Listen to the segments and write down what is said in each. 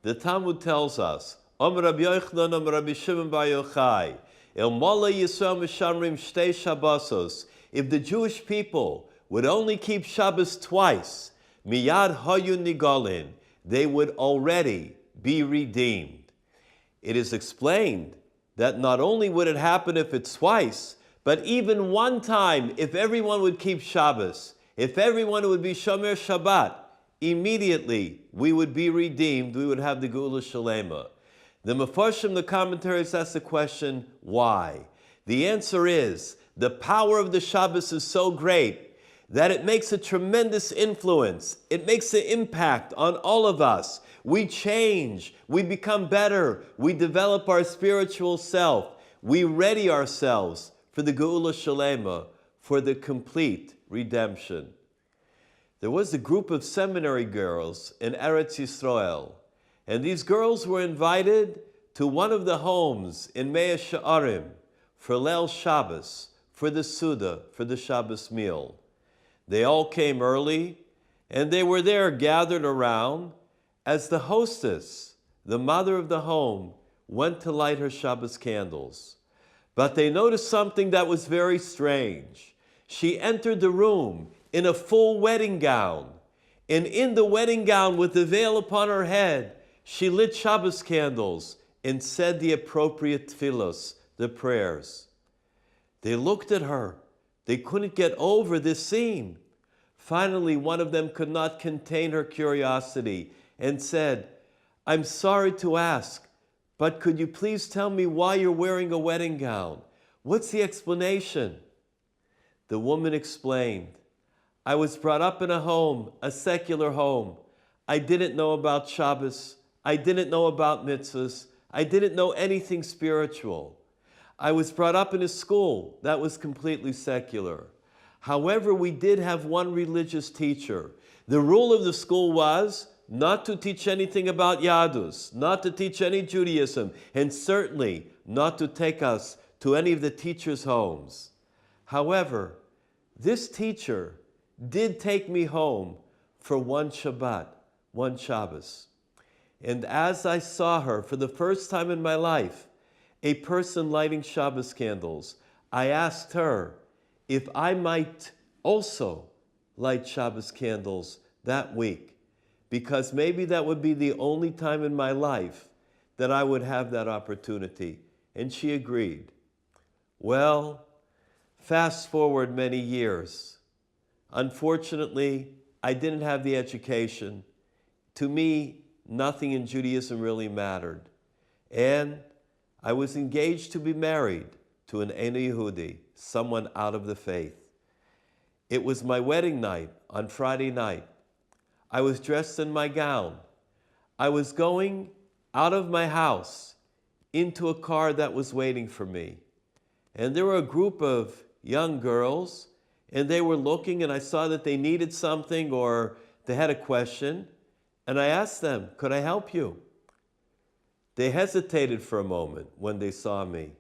The Talmud tells us, Rabbi Yochanan, Rabbi Shimon bar Yochai, El Mola Yisrael Mishamrim Shtei Shabbosos. If the Jewish people would only keep Shabbos twice, Miyad Hayu Nigolin, they would already be redeemed. It is explained that not only would it happen if it's twice, but even one time, if everyone would keep Shabbos, if everyone would be Shomer Shabbat, immediately we would be redeemed, we would have the Geula Shalema. The Mefarshim, the commentaries, ask the question, why? The answer is, the power of the Shabbos is so great that it makes a tremendous influence. It makes an impact on all of us. We change, we become better, we develop our spiritual self, we ready ourselves for the Geula Shalema, for the complete redemption. There was a group of seminary girls in Eretz Yisrael, and these girls were invited to one of the homes in Mea She'arim for Leil Shabbos, for the Suda, for the Shabbos meal. They all came early, and they were there gathered around as the hostess, the mother of the home, went to light her Shabbos candles. But they noticed something that was very strange. She entered the room in a full wedding gown, and in the wedding gown with the veil upon her head, she lit Shabbos candles and said the appropriate tefillos, the prayers. They looked at her. They couldn't get over this scene. Finally, one of them could not contain her curiosity and said, "I'm sorry to ask, but could you please tell me why you're wearing a wedding gown? What's the explanation?" The woman explained, "I was brought up in a home, a secular home. I didn't know about Shabbos. I didn't know about mitzvahs. I didn't know anything spiritual. I was brought up in a school that was completely secular. However, we did have one religious teacher. The rule of the school was not to teach anything about Yadus, not to teach any Judaism, and certainly not to take us to any of the teachers' homes. However, this teacher did take me home for one Shabbat, one Shabbos. And as I saw her for the first time in my life, a person lighting Shabbos candles, I asked her if I might also light Shabbos candles that week, because maybe that would be the only time in my life that I would have that opportunity. And she agreed. Well, fast forward many years. Unfortunately, I didn't have the education. To me, nothing in Judaism really mattered. And I was engaged to be married to an Eino Yehudi, someone out of the faith. It was my wedding night on Friday night. I was dressed in my gown. I was going out of my house into a car that was waiting for me. And there were a group of young girls, and they were looking, and I saw that they needed something or they had a question. And I asked them, "Could I help you?" They hesitated for a moment when they saw me.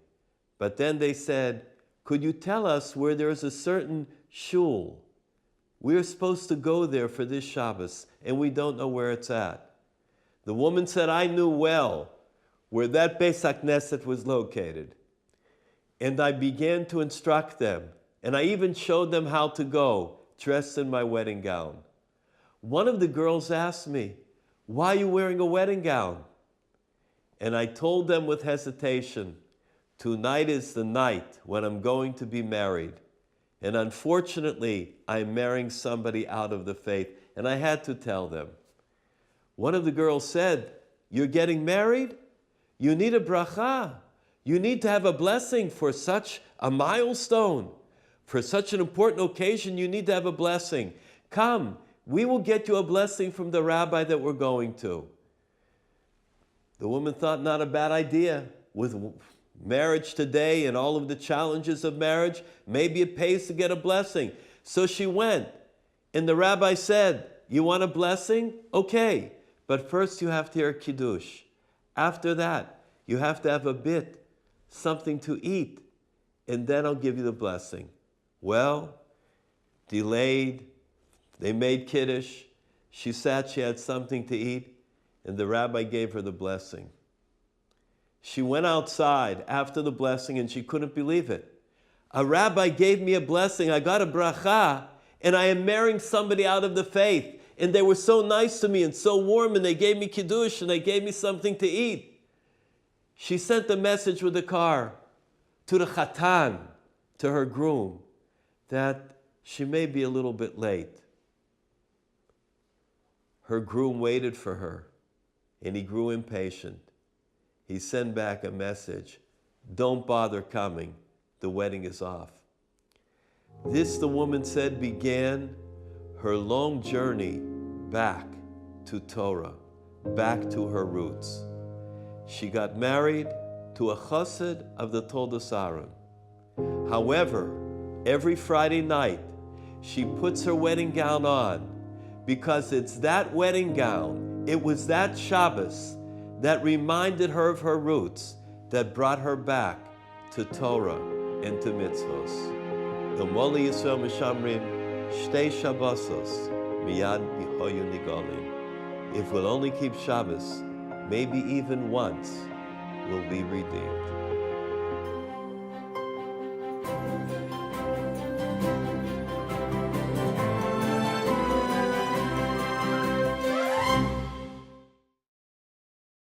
But then they said, "Could you tell us where there's a certain shul? We're supposed to go there for this Shabbos, and we don't know where it's at." The woman said, "I knew well where that Beis HaKnesset was located." And I began to instruct them, and I even showed them how to go, dressed in my wedding gown. One of the girls asked me, "Why are you wearing a wedding gown?" And I told them with hesitation, "Tonight is the night when I'm going to be married. And unfortunately, I'm marrying somebody out of the faith." And I had to tell them. One of the girls said, "You're getting married? You need a bracha. You need to have a blessing for such a milestone. For such an important occasion, you need to have a blessing. Come, we will get you a blessing from the rabbi that we're going to." The woman thought, not a bad idea. With marriage today and all of the challenges of marriage, maybe it pays to get a blessing. So she went, and the rabbi said, "You want a blessing? Okay, but first you have to hear Kiddush. After that, you have to have a bit, something to eat, and then I'll give you the blessing." Well, delayed, they made Kiddush. She sat, she had something to eat, and the rabbi gave her the blessing. She went outside after the blessing and she couldn't believe it. A rabbi gave me a blessing, I got a bracha, and I am marrying somebody out of the faith. And they were so nice to me and so warm, and they gave me kiddush and they gave me something to eat. She sent a message with the car to the chatan, to her groom, that she may be a little bit late. Her groom waited for her, and he grew impatient. He sent back a message, don't bother coming, the wedding is off. This, the woman said, began her long journey back to Torah, back to her roots. She got married to a chassid of the Toldos Aaron. However, every Friday night, she puts her wedding gown on because it's that wedding gown, it was that Shabbos that reminded her of her roots, that brought her back to Torah and to mitzvos. The Moli Yisrael Mishamrim, Shtei Shabbosos, Miyad Yihoyu Nigolim. If we'll only keep Shabbos, maybe even once, we'll be redeemed.